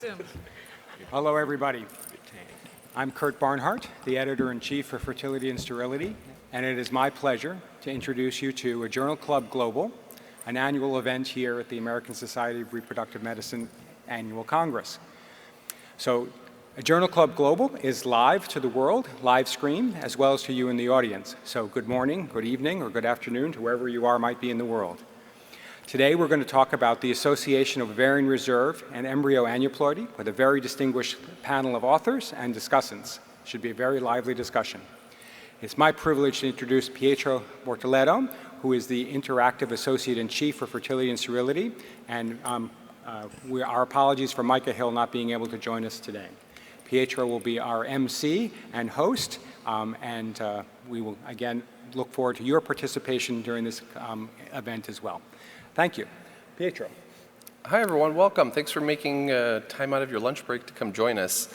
Zoom. Hello, everybody. I'm Kurt Barnhart, the Editor-in-Chief for Fertility and Sterility, and it is my pleasure to introduce you to a Journal Club Global, an annual event here at the American Society of Reproductive Medicine Annual Congress. So, a Journal Club Global is live to the world, live stream, as well as to you in the audience. So good morning, good evening, or good afternoon to wherever you are might be in the world. Today we're going to talk about the association of ovarian reserve and embryo aneuploidy with a very distinguished panel of authors and discussants. It should be a very lively discussion. It's my privilege to introduce Pietro Bortoleto, who is the Interactive Associate in Chief for Fertility and Sterility, and our apologies for Micah Hill not being able to join us today. Pietro will be our MC and host, and we will again look forward to your participation during this event as well. Thank you. Pietro. Hi, everyone. Welcome. Thanks for making time out of your lunch break to come join us.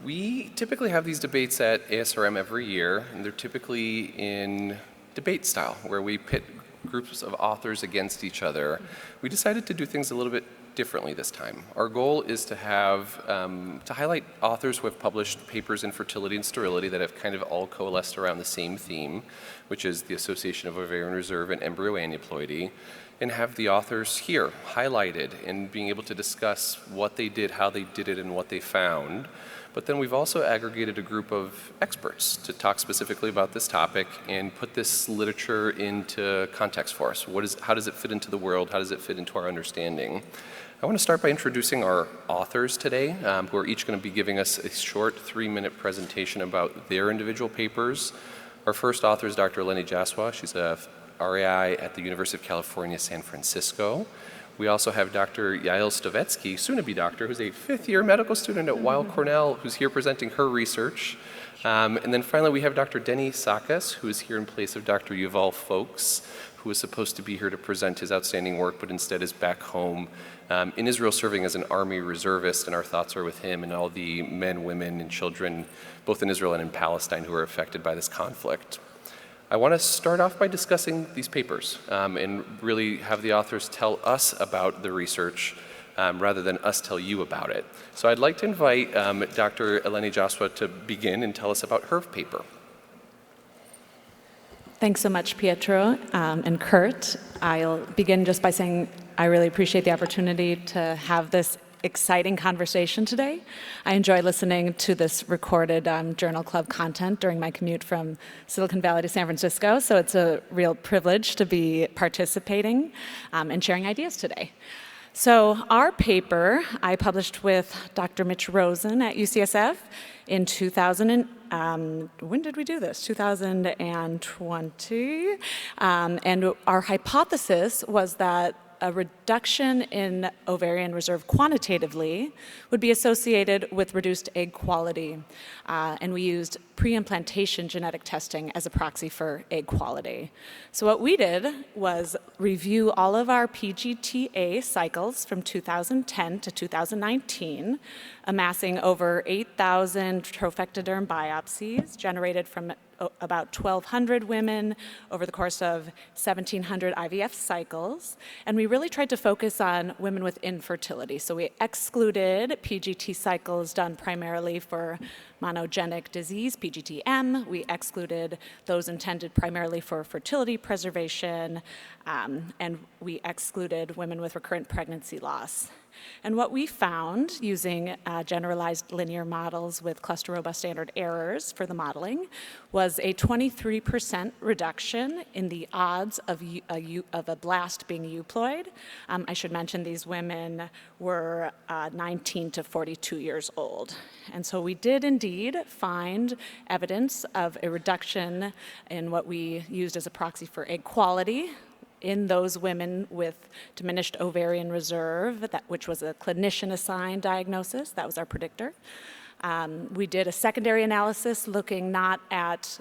We typically have these debates at ASRM every year, and they're typically in debate style, where we pit groups of authors against each other. We decided to do things a little bit differently this time. Our goal is to have, to highlight authors who have published papers in fertility and sterility that have kind of all coalesced around the same theme, which is the association of ovarian reserve and embryo aneuploidy, and have the authors here highlighted and being able to discuss what they did, how they did it, and what they found. But then we've also aggregated a group of experts to talk specifically about this topic and put this literature into context for us. How does it fit into the world? How does it fit into our understanding? I want to start by introducing our authors today, who are each going to be giving us a short 3-minute presentation about their individual papers. Our first author is Dr. Eleni Jaswa. She's a RAI at the University of California, San Francisco. We also have Dr. Yael Stovetsky, soon-to-be doctor, who's a fifth-year medical student at Weill Cornell, who's here presenting her research. And then finally, we have Dr. Denny Sakas, who is here in place of Dr. Yuval Folks, who was supposed to be here to present his outstanding work, but instead is back home in Israel serving as an army reservist, and our thoughts are with him and all the men, women, and children, both in Israel and in Palestine, who are affected by this conflict. I want to start off by discussing these papers and really have the authors tell us about the research rather than us tell you about it. So I'd like to invite Dr. Eleni Jaswa to begin and tell us about her paper. Thanks so much, Pietro and Kurt. I'll begin just by saying I really appreciate the opportunity to have this exciting conversation today. I enjoy listening to this recorded Journal Club content during my commute from Silicon Valley to San Francisco, so it's a real privilege to be participating and sharing ideas today. So our paper I published with Dr. Mitch Rosen at UCSF in 2000. When did we do this? 2020. And our hypothesis was that a reduction in ovarian reserve quantitatively would be associated with reduced egg quality. And we used pre-implantation genetic testing as a proxy for egg quality. So what we did was review all of our PGTA cycles from 2010 to 2019, amassing over 8,000 trophectoderm biopsies generated from about 1,200 women over the course of 1,700 IVF cycles. And we really tried to focus on women with infertility. So we excluded PGT cycles done primarily for monogenic disease, PGT-M. We excluded those intended primarily for fertility preservation, and we excluded women with recurrent pregnancy loss. And what we found using generalized linear models with cluster robust standard errors for the modeling was a 23% reduction in the odds of a blast being euploid. I should mention these women were 19 to 42 years old. And so we did indeed find evidence of a reduction in what we used as a proxy for egg quality in those women with diminished ovarian reserve, which was a clinician-assigned diagnosis. That was our predictor. We did a secondary analysis looking not at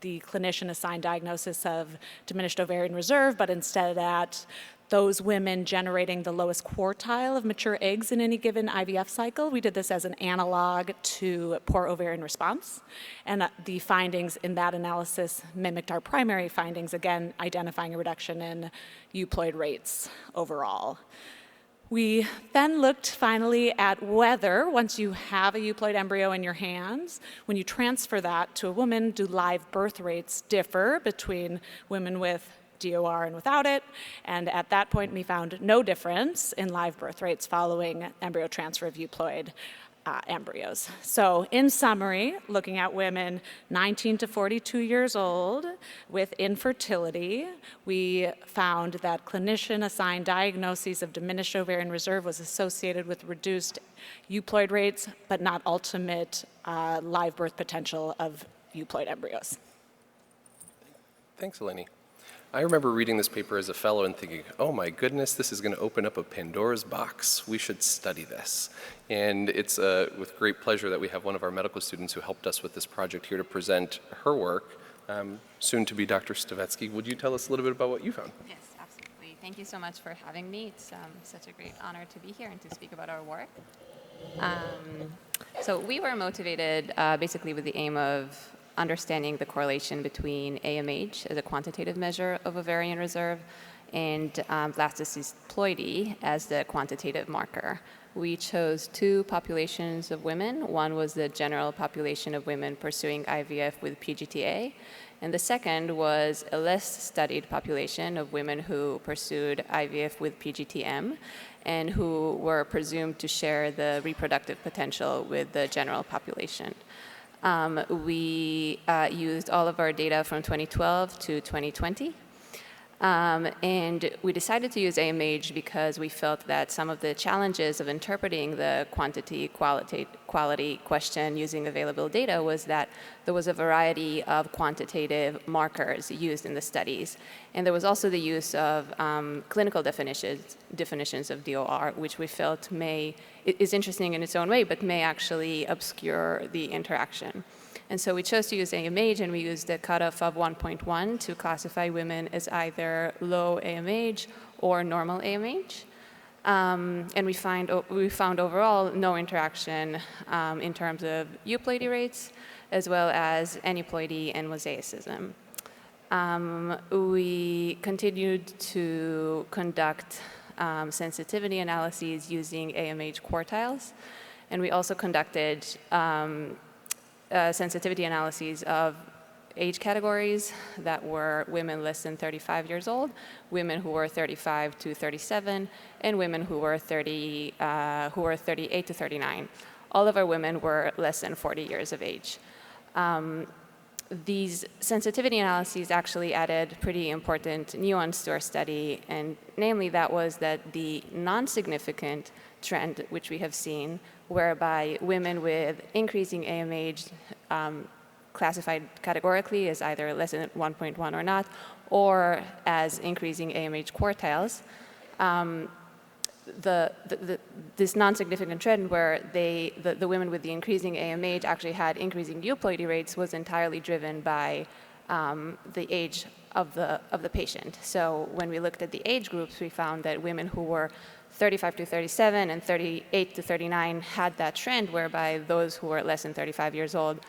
the clinician-assigned diagnosis of diminished ovarian reserve, but instead at those women generating the lowest quartile of mature eggs in any given IVF cycle. We did this as an analog to poor ovarian response. And the findings in that analysis mimicked our primary findings, again, identifying a reduction in euploid rates overall. We then looked finally at whether, once you have a euploid embryo in your hands, when you transfer that to a woman, do live birth rates differ between women with DOR and without it? And at that point, we found no difference in live birth rates following embryo transfer of euploid embryos. So in summary, looking at women 19 to 42 years old with infertility, we found that clinician-assigned diagnoses of diminished ovarian reserve was associated with reduced euploid rates, but not ultimate live birth potential of euploid embryos. Thanks, Eleni. I remember reading this paper as a fellow and thinking, oh my goodness, this is going to open up a Pandora's box. We should study this. And it's with great pleasure that we have one of our medical students who helped us with this project here to present her work, soon to be Dr. Stavetsky. Would you tell us a little bit about what you found? Yes, absolutely. Thank you so much for having me. It's such a great honor to be here and to speak about our work. So we were motivated basically with the aim of understanding the correlation between AMH as a quantitative measure of ovarian reserve and blastocyst ploidy as the quantitative marker. We chose two populations of women. One was the general population of women pursuing IVF with PGTA, and the second was a less studied population of women who pursued IVF with PGTM and who were presumed to share the reproductive potential with the general population. We used all of our data from 2012 to 2020. And we decided to use AMH because we felt that some of the challenges of interpreting the quality question using available data was that there was a variety of quantitative markers used in the studies. And there was also the use of clinical definitions of DOR, which we felt is interesting in its own way, but may actually obscure the interaction. And so we chose to use AMH, and we used a cutoff of 1.1 to classify women as either low AMH or normal AMH. And we found overall no interaction in terms of euploidy rates, as well as aneuploidy and mosaicism. We continued to conduct sensitivity analyses using AMH quartiles, and we also conducted sensitivity analyses of age categories that were women less than 35 years old, women who were 35 to 37, and women who were 38 to 39. All of our women were less than 40 years of age. These sensitivity analyses actually added pretty important nuance to our study, and namely that was that the non-significant trend which we have seen, whereby women with increasing AMH classified categorically as either less than 1.1 or not, or as increasing AMH quartiles, this non-significant trend where the women with the increasing AMH actually had increasing euploidy rates was entirely driven by the age of the patient. So when we looked at the age groups, we found that women who were 35 to 37 and 38 to 39 had that trend, whereby those who were less than 35 years old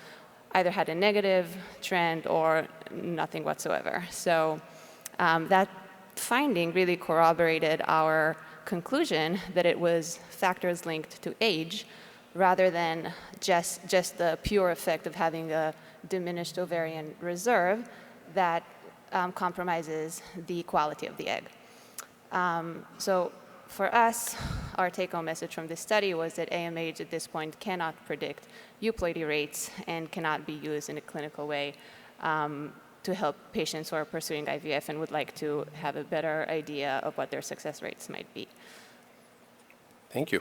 either had a negative trend or nothing whatsoever. So that finding really corroborated our conclusion that it was factors linked to age rather than just the pure effect of having a diminished ovarian reserve that compromises the quality of the egg. So for us, our take-home message from this study was that AMH at this point cannot predict euploidy rates and cannot be used in a clinical way to help patients who are pursuing IVF and would like to have a better idea of what their success rates might be. Thank you.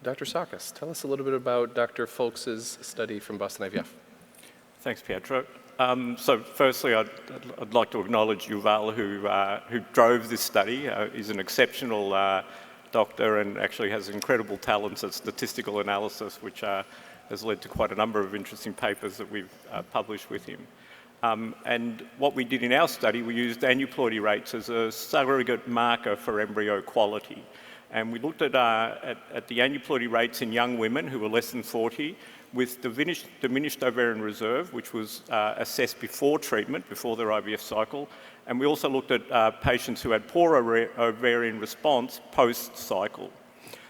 Dr. Sakas, tell us a little bit about Dr. Folks' study from Boston IVF. Thanks, Pietro. So firstly, I'd like to acknowledge Yuval, who drove this study. He's an exceptional doctor and actually has incredible talents at statistical analysis, which has led to quite a number of interesting papers that we've published with him. And what we did in our study, we used aneuploidy rates as a surrogate marker for embryo quality. And we looked at the aneuploidy rates in young women who were less than 40 with diminished ovarian reserve, which was assessed before treatment, before their IVF cycle. And we also looked at patients who had poor ovarian response post-cycle.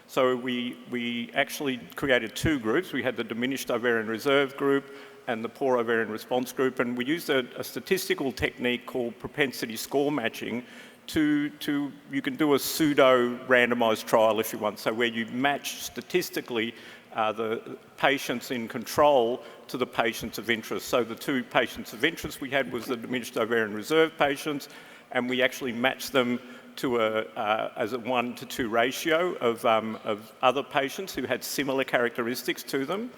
So we actually created two groups. We had the diminished ovarian reserve group and the poor ovarian response group, and we used a statistical technique called propensity score matching you can do a pseudo randomized trial if you want, so where you match statistically the patients in control to the patients of interest. So the two patients of interest we had was the diminished ovarian reserve patients, and we actually matched them to as a 1-to-2 ratio of other patients who had similar characteristics to them.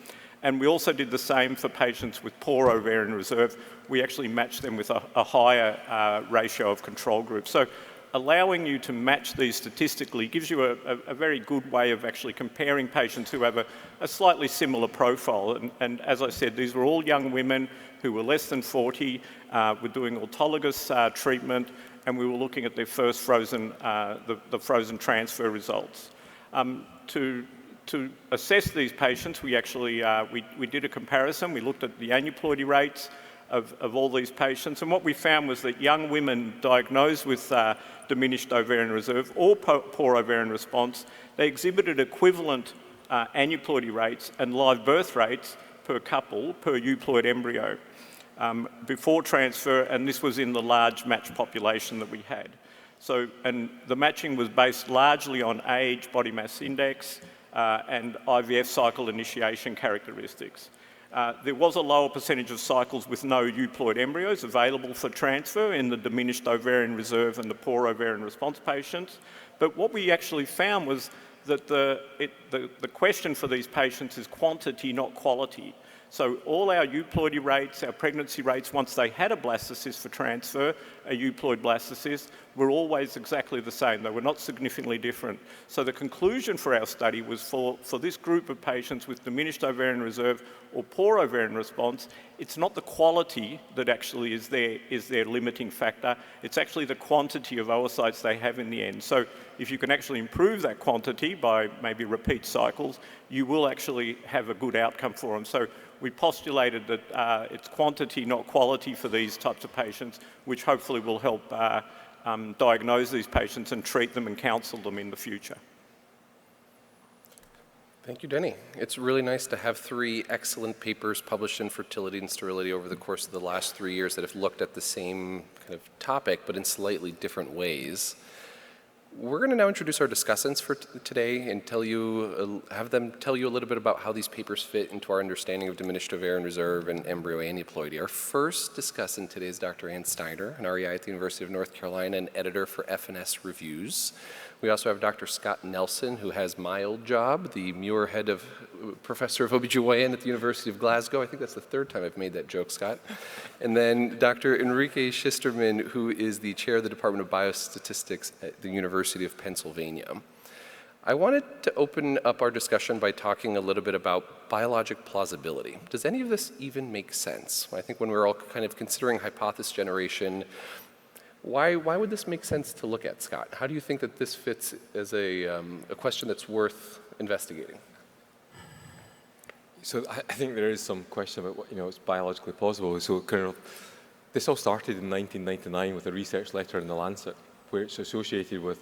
And we also did the same for patients with poor ovarian reserve. We actually matched them with a higher ratio of control groups. So allowing you to match these statistically gives you a very good way of actually comparing patients who have a slightly similar profile. And as I said, these were all young women who were less than 40, were doing autologous treatment, and we were looking at their first frozen transfer results. To assess these patients, we actually we did a comparison. We looked at the aneuploidy rates of all these patients, and what we found was that young women diagnosed with diminished ovarian reserve or poor ovarian response, they exhibited equivalent aneuploidy rates and live birth rates per couple per euploid embryo before transfer, and this was in the large matched population that we had. So, and the matching was based largely on age, body mass index, and IVF cycle initiation characteristics. There was a lower percentage of cycles with no euploid embryos available for transfer in the diminished ovarian reserve and the poor ovarian response patients. But what we actually found was that the question for these patients is quantity, not quality. So all our euploidy rates, our pregnancy rates, once they had a blastocyst for transfer, a euploid blastocyst, were always exactly the same. They were not significantly different. So the conclusion for our study was for this group of patients with diminished ovarian reserve or poor ovarian response, it's not the quality that actually is their limiting factor. It's actually the quantity of oocytes they have in the end. So if you can actually improve that quantity by maybe repeat cycles, you will actually have a good outcome for them. So we postulated that it's quantity, not quality for these types of patients, which hopefully will help diagnose these patients and treat them and counsel them in the future. Thank you, Denny. It's really nice to have 3 excellent papers published in Fertility and Sterility over the course of the last 3 years that have looked at the same kind of topic, but in slightly different ways. We're going to now introduce our discussants for today and have them tell you a little bit about how these papers fit into our understanding of diminished ovarian reserve and embryo aneuploidy. Our first discussant today is Dr. Ann Steiner, an REI at the University of North Carolina and editor for F&S Reviews. We also have Dr. Scott Nelson, who has my old job, the Muir Head of Professor of OBGYN at the University of Glasgow. I think that's the 3rd time I've made that joke, Scott. And then Dr. Enrique Schisterman, who is the chair of the Department of Biostatistics at the University of Pennsylvania. I wanted to open up our discussion by talking a little bit about biologic plausibility. Does any of this even make sense? I think when we're all kind of considering hypothesis generation, why would this make sense to look at, Scott? How do you think that this fits as a question that's worth investigating? So I think there is some question about what, it's biologically plausible. So this all started in 1999 with a research letter in The Lancet, where it's associated with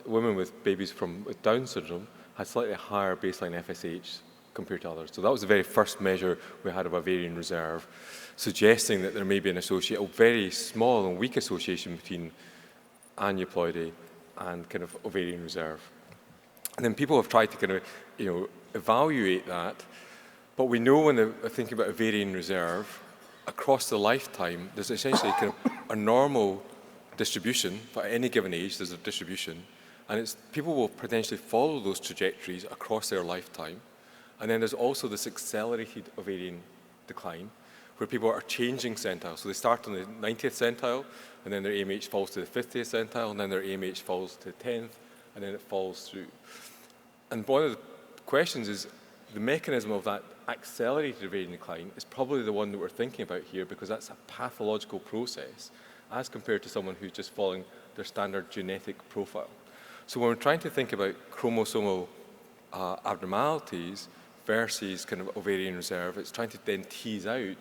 women with babies with Down syndrome had slightly higher baseline FSH compared to others. So that was the very first measure we had of ovarian reserve, suggesting that there may be a very small and weak association between aneuploidy and kind of ovarian reserve. And then people have tried to kind of, evaluate that, but we know when they're thinking about ovarian reserve, across the lifetime, there's essentially kind of a normal distribution. For any given age, there's a distribution, and people will potentially follow those trajectories across their lifetime. And then there's also this accelerated ovarian decline, where people are changing centiles. So they start on the 90th centile, and then their AMH falls to the 50th centile, and then their AMH falls to the 10th, and then it falls through. And one of the questions is, the mechanism of that accelerated ovarian decline is probably the one that we're thinking about here, because that's a pathological process, as compared to someone who's just following their standard genetic profile. So when we're trying to think about chromosomal abnormalities versus kind of ovarian reserve, it's trying to then tease out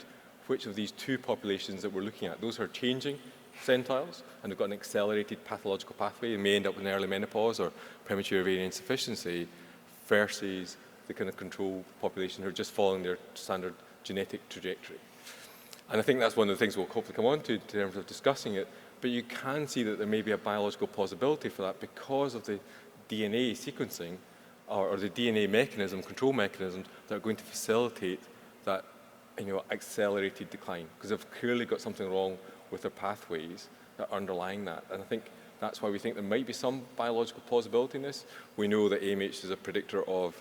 which of these two populations that we're looking at. Those who are changing centiles and have got an accelerated pathological pathway and may end up in early menopause or premature ovarian insufficiency versus the kind of control population who are just following their standard genetic trajectory. And I think that's one of the things we'll hopefully come on to in terms of discussing it, but you can see that there may be a biological plausibility for that because of the DNA sequencing or the DNA mechanism, control mechanisms that are going to facilitate that accelerated decline, because they've clearly got something wrong with their pathways that are underlying that. And I think that's why we think there might be some biological plausibility in this. We know that AMH is a predictor of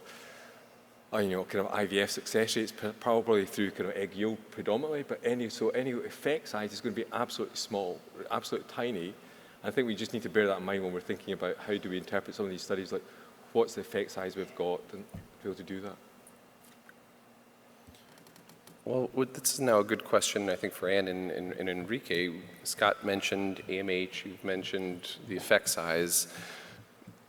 kind of IVF success rates, probably through kind of egg yield predominantly, but any effect size is going to be absolutely small, absolutely tiny. And I think we just need to bear that in mind when we're thinking about how do we interpret some of these studies, like what's the effect size we've got, and be able to do that. Well, this is now a good question, I think, for Anne and Enrique. Scott mentioned AMH, you've mentioned the effect size.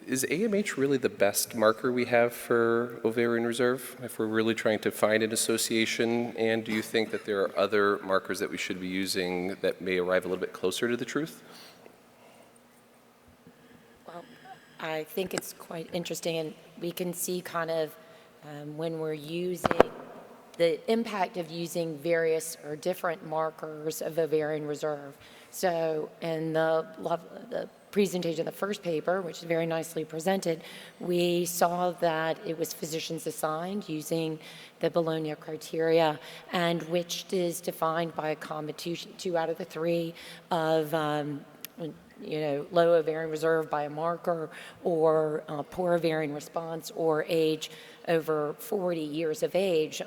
Is AMH really the best marker we have for ovarian reserve, if we're really trying to find an association? And do you think that there are other markers that we should be using that may arrive a little bit closer to the truth? Well, I think it's quite interesting, and we can see kind of when we're using the impact of using various or different markers of ovarian reserve. So in the presentation of the first paper, which is very nicely presented, we saw that it was physicians assigned using the Bologna criteria, and which is defined by a combination, 2 out of the 3 of low ovarian reserve by a marker, or poor ovarian response, or age over 40 years of age.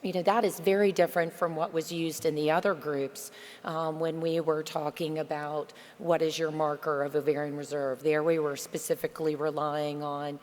That is very different from what was used in the other groups when we were talking about what is your marker of ovarian reserve. There we were specifically relying on